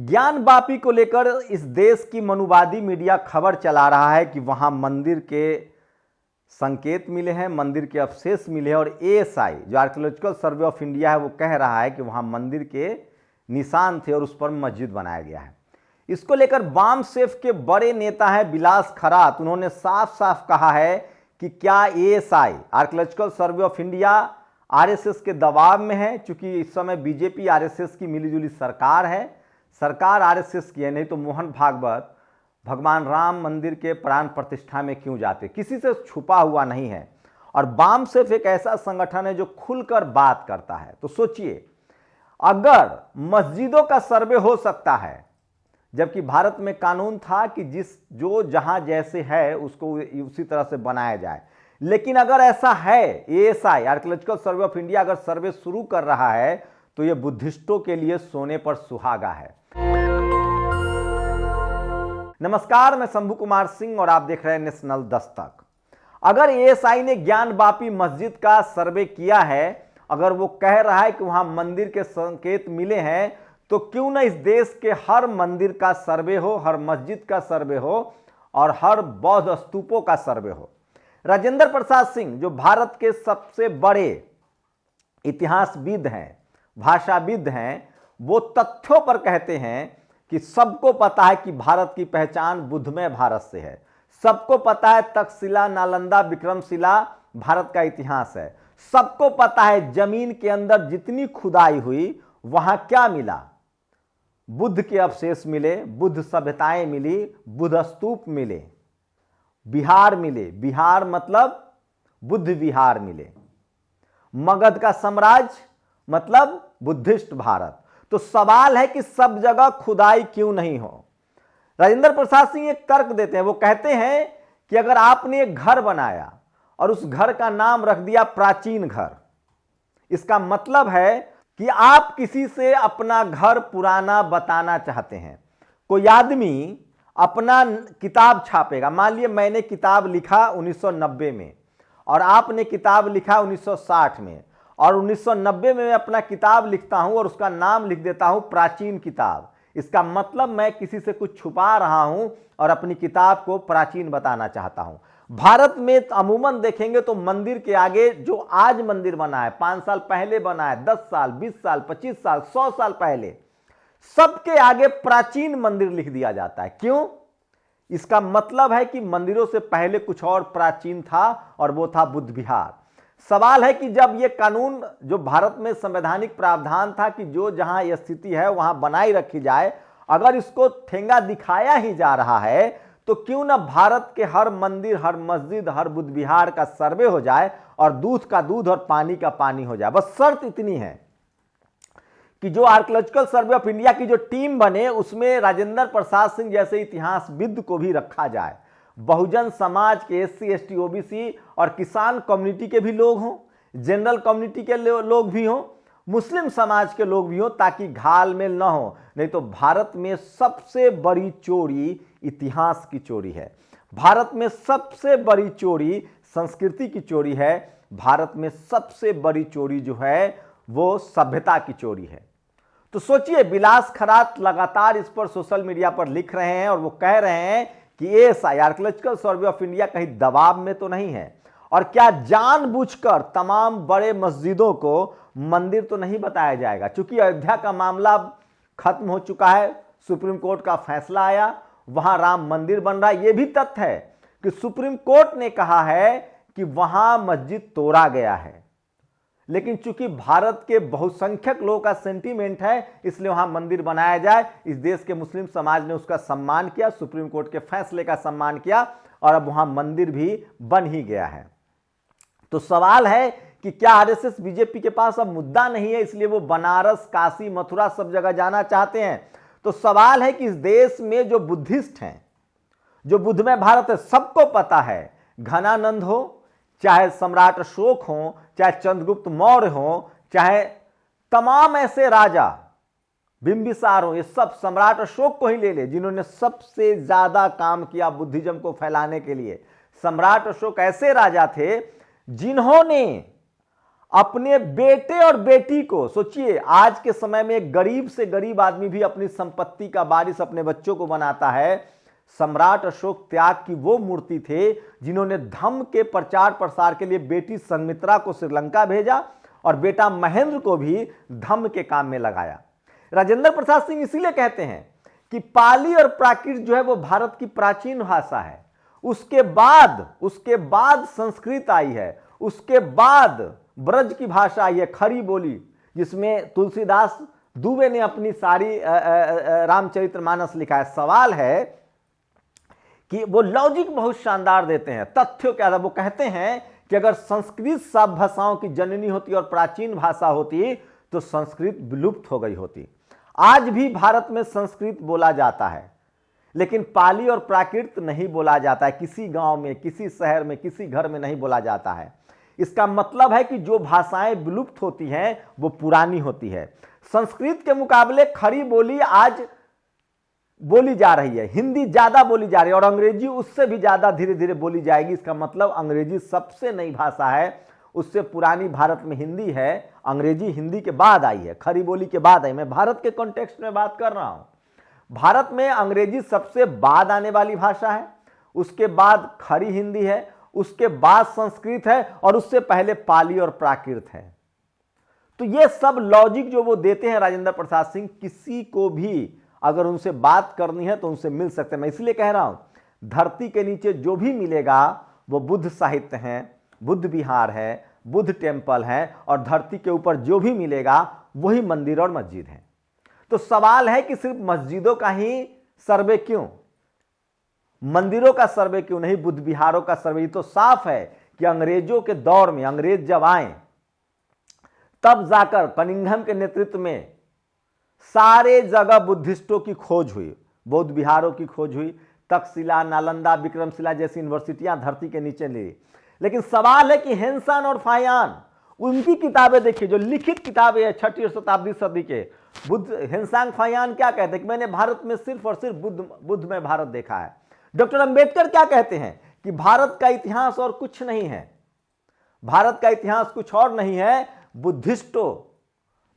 ज्ञानवापी को लेकर इस देश की मनुवादी मीडिया खबर चला रहा है कि वहां मंदिर के संकेत मिले हैं, मंदिर के अवशेष मिले हैं और एएसआई जो आर्कियोलॉजिकल सर्वे ऑफ इंडिया है वो कह रहा है कि वहां मंदिर के निशान थे और उस पर मस्जिद बनाया गया है। इसको लेकर वाम सेफ के बड़े नेता हैं विलास खरात, उन्होंने साफ साफ कहा है कि क्या ASI archaeological survey of India RSS के दबाव में है, चूंकि इस समय बीजेपी आरएसएस की मिलीजुली सरकार है, सरकार आरएसएस की है, नहीं तो मोहन भागवत भगवान राम मंदिर के प्राण प्रतिष्ठा में क्यों जाते, किसी से छुपा हुआ नहीं है। और वाम सेफ एक ऐसा संगठन है जो खुलकर बात करता है। तो सोचिए, अगर मस्जिदों का सर्वे हो सकता है, जबकि भारत में कानून था कि जो जहां जैसे है उसको उसी तरह से बनाया जाए, लेकिन अगर ऐसा है, ASI archaeological survey of India अगर सर्वे शुरू कर रहा है तो यह बुद्धिस्टों के लिए सोने पर सुहागा है। नमस्कार, मैं शंभू कुमार सिंह और आप देख रहे हैं नेशनल दस्तक। अगर एएसआई ने ज्ञानवापी मस्जिद का सर्वे किया है, अगर वो कह रहा है कि वहां मंदिर के संकेत मिले हैं, तो क्यों ना इस देश के हर मंदिर का सर्वे हो, हर मस्जिद का सर्वे हो और हर बौद्ध स्तूपों का सर्वे हो। राजेंद्र प्रसाद सिंह जो भारत के सबसे बड़े इतिहासविद हैं, भाषाविद हैं, वो तथ्यों पर कहते हैं कि सबको पता है कि भारत की पहचान बुद्धमय भारत से है, सबको पता है तक्षशिला, नालंदा, विक्रमशिला भारत का इतिहास है, सबको पता है जमीन के अंदर जितनी खुदाई हुई वहां क्या मिला, बुद्ध के अवशेष मिले, बुद्ध सभ्यताएं मिली, बुद्ध स्तूप मिले, बिहार मिले, बिहार मतलब बुद्ध विहार मिले, मगध का साम्राज्य मतलब बुद्धिस्ट भारत। तो सवाल है कि सब जगह खुदाई क्यों नहीं हो। राजेंद्र प्रसाद सिंह एक तर्क देते हैं, वो कहते हैं कि अगर आपने एक घर बनाया और उस घर का नाम रख दिया प्राचीन घर, इसका मतलब है कि आप किसी से अपना घर पुराना बताना चाहते हैं। कोई आदमी अपना किताब छापेगा, मान लिया मैंने किताब लिखा 1990 में और आपने किताब लिखा 1960 में, और 1990 में मैं अपना किताब लिखता हूं और उसका नाम लिख देता हूं प्राचीन किताब, इसका मतलब मैं किसी से कुछ छुपा रहा हूं और अपनी किताब को प्राचीन बताना चाहता हूं। भारत में अमूमन देखेंगे तो मंदिर के आगे जो आज मंदिर बना है, 5 साल पहले बना है, 10 साल, 20 साल, 25 साल, 100 साल पहले, सबके आगे प्राचीन मंदिर लिख दिया जाता है। क्यों? इसका मतलब है कि मंदिरों से पहले कुछ और प्राचीन था और वो था बुद्ध विहार। सवाल है कि जब ये कानून, जो भारत में संवैधानिक प्रावधान था कि जो जहां यह स्थिति है वहां बनाई रखी जाए, अगर इसको ठेंगा दिखाया ही जा रहा है तो क्यों ना भारत के हर मंदिर, हर मस्जिद, हर बुद्ध विहार का सर्वे हो जाए और दूध का दूध और पानी का पानी हो जाए। बस शर्त इतनी है कि जो आर्कियोलॉजिकल सर्वे ऑफ इंडिया की जो टीम बने उसमें राजेंद्र प्रसाद सिंह जैसे इतिहासविद को भी रखा जाए, बहुजन समाज के एससी, एसटी, ओबीसी और किसान कम्युनिटी के भी लोग हों, जनरल कम्युनिटी के लोग भी हों, मुस्लिम समाज के लोग भी हों, ताकि घालमेल न हो। नहीं तो भारत में सबसे बड़ी चोरी इतिहास की चोरी है, भारत में सबसे बड़ी चोरी संस्कृति की चोरी है, भारत में सबसे बड़ी चोरी जो है वो सभ्यता की चोरी है। तो सोचिए, विलास खरात लगातार इस पर सोशल मीडिया पर लिख रहे हैं और वो कह रहे हैं कि ASI archaeological survey of India कहीं दबाव में तो नहीं है, और क्या जानबूझकर तमाम बड़े मस्जिदों को मंदिर तो नहीं बताया जाएगा। चूंकि अयोध्या का मामला खत्म हो चुका है, सुप्रीम कोर्ट का फैसला आया, वहां राम मंदिर बन रहा है। यह भी तथ्य है कि सुप्रीम कोर्ट ने कहा है कि वहां मस्जिद तोड़ा गया है, लेकिन चूंकि भारत के बहुसंख्यक लोगों का सेंटीमेंट है इसलिए वहां मंदिर बनाया जाए। इस देश के मुस्लिम समाज ने उसका सम्मान किया, सुप्रीम कोर्ट के फैसले का सम्मान किया और अब वहां मंदिर भी बन ही गया है। तो सवाल है कि क्या आरएसएस बीजेपी के पास अब मुद्दा नहीं है इसलिए वो बनारस, काशी, मथुरा सब जगह जाना चाहते हैं। तो सवाल है कि इस देश में जो बुद्धिस्ट हैं, जो बुद्धमय भारत है, सबको पता है, घनानंद हो, चाहे सम्राट अशोक हो, चाहे चंद्रगुप्त मौर्य हो, चाहे तमाम ऐसे राजा, बिंबिसार हो, ये सब, सम्राट अशोक को ही ले ले जिन्होंने सबसे ज्यादा काम किया बुद्धिज्म को फैलाने के लिए। सम्राट अशोक ऐसे राजा थे जिन्होंने अपने बेटे और बेटी को, सोचिए आज के समय में एक गरीब से गरीब आदमी भी अपनी संपत्ति का वारिस अपने बच्चों को बनाता है। सम्राट अशोक त्याग की वो मूर्ति थे जिन्होंने धम्म के प्रचार प्रसार के लिए बेटी संमित्रा को श्रीलंका भेजा और बेटा महेंद्र को भी धम्म के काम में लगाया। राजेंद्र प्रसाद सिंह इसीलिए कहते हैं कि पाली और प्राकृत जो है वो भारत की प्राचीन भाषा है। उसके बाद संस्कृत आई है, उसके बाद ब्रज की भाषा आई है, खरी बोली, जिसमें तुलसीदास दुबे ने अपनी सारी रामचरितमानस लिखा है। सवाल है कि वो लॉजिक बहुत शानदार देते हैं, तथ्यों के आधार वो कहते हैं कि अगर संस्कृत सब भाषाओं की जननी होती और प्राचीन भाषा होती तो संस्कृत विलुप्त हो गई होती। आज भी भारत में संस्कृत बोला जाता है, लेकिन पाली और प्राकृत नहीं बोला जाता है। किसी गांव में, किसी शहर में, किसी घर में नहीं बोला जाता है। इसका मतलब है कि जो भाषाएं विलुप्त होती हैं वो पुरानी होती है। संस्कृत के मुकाबले खड़ी बोली आज बोली जा रही है, हिंदी ज्यादा बोली जा रही है और अंग्रेजी उससे भी ज्यादा धीरे धीरे बोली जाएगी। इसका मतलब अंग्रेजी सबसे नई भाषा है, उससे पुरानी भारत में हिंदी है। अंग्रेजी हिंदी के बाद आई है, खड़ी बोली के बाद आई। मैं भारत के कॉन्टेक्स्ट में बात कर रहा हूं। भारत में अंग्रेजी सबसे बाद आने वाली भाषा है, उसके बाद खड़ी हिंदी है, उसके बाद संस्कृत है और उससे पहले पाली और प्राकृत है। तो ये सब लॉजिक जो वो देते हैं राजेंद्र प्रसाद सिंह, किसी को भी अगर उनसे बात करनी है तो उनसे मिल सकते हैं। मैं इसलिए कह रहा हूं, धरती के नीचे जो भी मिलेगा वो बुद्ध साहित्य है, बुद्ध विहार है, बुद्ध टेम्पल है, और धरती के ऊपर जो भी मिलेगा वही मंदिर और मस्जिद है। तो सवाल है कि सिर्फ मस्जिदों का ही सर्वे क्यों, मंदिरों का सर्वे क्यों नहीं, बुद्ध विहारों का सर्वे? तो साफ है कि अंग्रेजों के दौर में, अंग्रेज जब आए तब जाकर कनिंघम के नेतृत्व में सारे जगह बुद्धिस्टों की खोज हुई, बौद्ध विहारों की खोज हुई। तक्षशिला, नालंदा, विक्रमशिला जैसी यूनिवर्सिटियां धरती के नीचे ली। लेकिन सवाल है कि हेनसान और फायान, उनकी किताबें देखिए, जो लिखित किताबें हैं 6वीं और 7वीं सदी के, बुद्ध हेनसांग फायान क्या कहते हैं कि मैंने भारत में सिर्फ और सिर्फ बुद्ध में भारत देखा है। डॉक्टर अंबेडकर क्या कहते हैं कि भारत का इतिहास और कुछ नहीं है, भारत का इतिहास कुछ और नहीं है, बुद्धिस्टों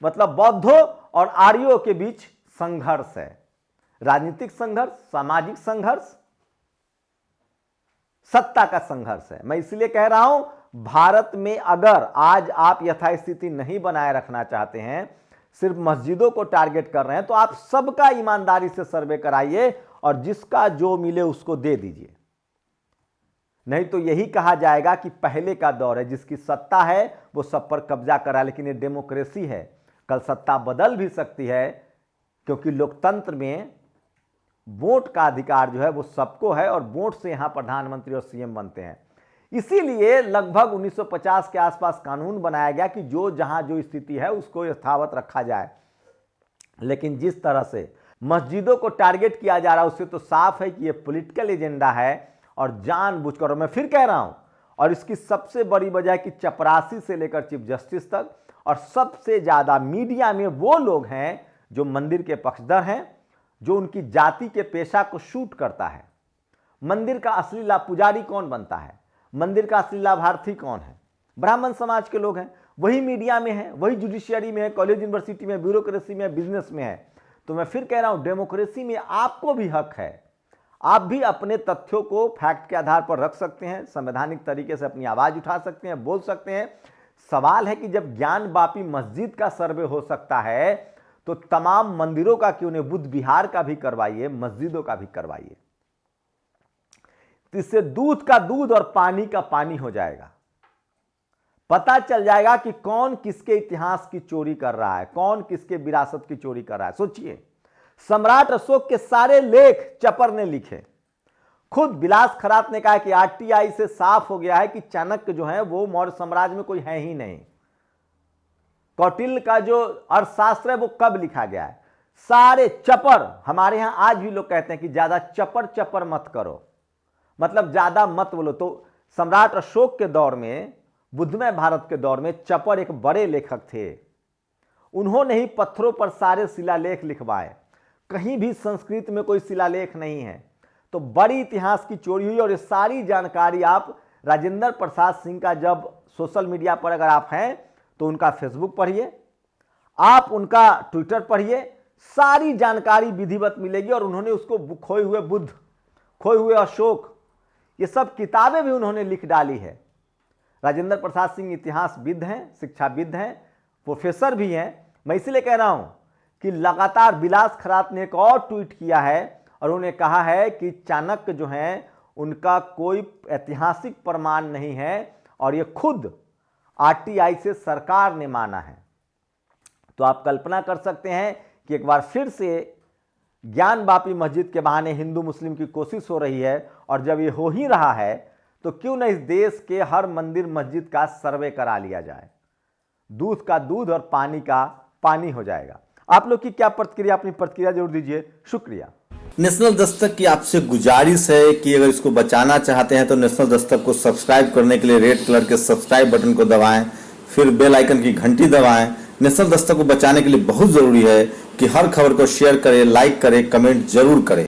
मतलब बौद्धों और आर्यों के बीच संघर्ष है, राजनीतिक संघर्ष, सामाजिक संघर्ष, सत्ता का संघर्ष है। मैं इसलिए कह रहा हूं, भारत में अगर आज आप यथास्थिति नहीं बनाए रखना चाहते हैं, सिर्फ मस्जिदों को टारगेट कर रहे हैं, तो आप सबका ईमानदारी से सर्वे कराइए और जिसका जो मिले उसको दे दीजिए। नहीं तो यही कहा जाएगा कि पहले का दौर है, जिसकी सत्ता है वो सब पर कब्जा करा। लेकिन ये डेमोक्रेसी है, कल सत्ता बदल भी सकती है, क्योंकि लोकतंत्र में वोट का अधिकार जो है वो सबको है और वोट से यहां प्रधानमंत्री और सीएम बनते हैं। इसीलिए लगभग 1950 के आसपास कानून बनाया गया कि जो जहां जो स्थिति है उसको यथावत रखा जाए। लेकिन जिस तरह से मस्जिदों को टारगेट किया जा रहा है, उससे तो साफ है कि ये पॉलिटिकल एजेंडा है और जानबूझकर। मैं फिर कह रहा हूं, और इसकी सबसे बड़ी वजह है कि चपरासी से लेकर चीफ जस्टिस तक और सबसे ज्यादा मीडिया में वो लोग हैं जो मंदिर के पक्षधर हैं, जो उनकी जाति के पेशा को शूट करता है। मंदिर का असली लाभ पुजारी कौन बनता है, मंदिर का असली लाभार्थी कौन है? ब्राह्मण समाज के लोग हैं। वही मीडिया में है, वही जुडिशियरी में है, कॉलेज यूनिवर्सिटी में, ब्यूरोक्रेसी में, बिजनेस में है। तो मैं फिर कह रहा हूं, डेमोक्रेसी में आपको भी हक है, आप भी अपने तथ्यों को फैक्ट के आधार पर रख सकते हैं, संवैधानिक तरीके से अपनी आवाज उठा सकते हैं, बोल सकते हैं। सवाल है कि जब ज्ञान बापी मस्जिद का सर्वे हो सकता है तो तमाम मंदिरों का क्यों नहीं, बुद्ध विहार का भी करवाइए, मस्जिदों का भी करवाइए। तो इससे दूध का दूध और पानी का पानी हो जाएगा। पता चल जाएगा कि कौन किसके इतिहास की चोरी कर रहा है, कौन किसके विरासत की चोरी कर रहा है। सोचिए, सम्राट अशोक के सारे लेख चपर ने लिखे। खुद विलास खरात ने कहा कि आरटीआई से साफ हो गया है कि चाणक्य जो है वो मौर्य साम्राज्य में कोई है ही नहीं। कौटिल्य का जो अर्थशास्त्र है वो कब लिखा गया है? सारे चपर, हमारे यहां आज भी लोग कहते हैं कि ज्यादा चपर चपर मत करो, मतलब ज्यादा मत बोलो। तो सम्राट अशोक के दौर में, बुद्धमय भारत के दौर में चपर एक बड़े लेखक थे। उन्होंने ही पत्थरों पर सारे शिलालेख लिखवाए। कहीं भी संस्कृत में कोई शिलालेख नहीं है। तो बड़ी इतिहास की चोरी हुई और ये सारी जानकारी आप राजेंद्र प्रसाद सिंह का जब सोशल मीडिया पर अगर आप हैं तो उनका फेसबुक पढ़िए, आप उनका ट्विटर पढ़िए, सारी जानकारी विधिवत मिलेगी। और उन्होंने उसको खोए हुए बुद्ध, खोए हुए अशोक, ये सब किताबें भी उन्होंने लिख डाली है। राजेंद्र प्रसाद सिंह इतिहासविद हैं, शिक्षाविद हैं, प्रोफेसर भी हैं। मैं इसलिए कह रहा हूं कि लगातार विलास खरात ने एक और ट्वीट किया है और उन्होंने कहा है कि चाणक्य जो हैं उनका कोई ऐतिहासिक प्रमाण नहीं है और ये खुद आरटीआई से सरकार ने माना है। तो आप कल्पना कर सकते हैं कि एक बार फिर से ज्ञानवापी मस्जिद के बहाने हिंदू मुस्लिम की कोशिश हो रही है। और जब ये हो ही रहा है तो क्यों न इस देश के हर मंदिर मस्जिद का सर्वे करा लिया जाए। दूध का दूध और पानी का पानी हो जाएगा। आप लोग की क्या प्रतिक्रिया, अपनी प्रतिक्रिया जरूर दीजिए। शुक्रिया। नेशनल दस्तक की आपसे गुजारिश है कि अगर इसको बचाना चाहते हैं तो नेशनल दस्तक को सब्सक्राइब करने के लिए रेड कलर के सब्सक्राइब बटन को दबाएं, फिर बेल आइकन की घंटी दबाएं। नेशनल दस्तक को बचाने के लिए बहुत जरूरी है कि हर खबर को शेयर करें, लाइक करें, कमेंट जरूर करें।